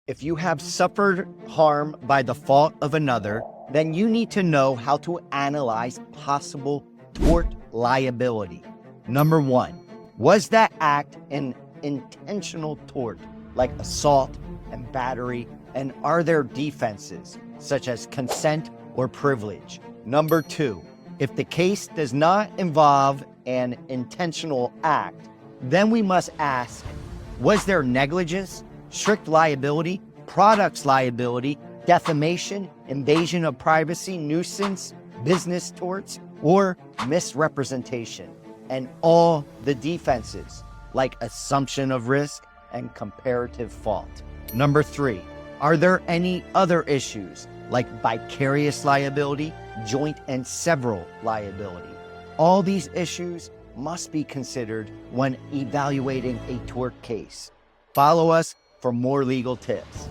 If you have suffered harm by the fault of another, then you need to know how to analyze possible tort liability. Number one, was that act an intentional tort, like assault and battery, and are there defenses, such as consent or privilege? Number two, if the case does not involve an intentional act, then we must ask, was there negligence, strict liability, products liability, defamation, invasion of privacy, nuisance, business torts, or misrepresentation? And all the defenses, like assumption of risk and comparative fault. Number three, are there any other issues like vicarious liability, joint and several liability? All these issues must be considered when evaluating a tort case. Follow us for more legal tips.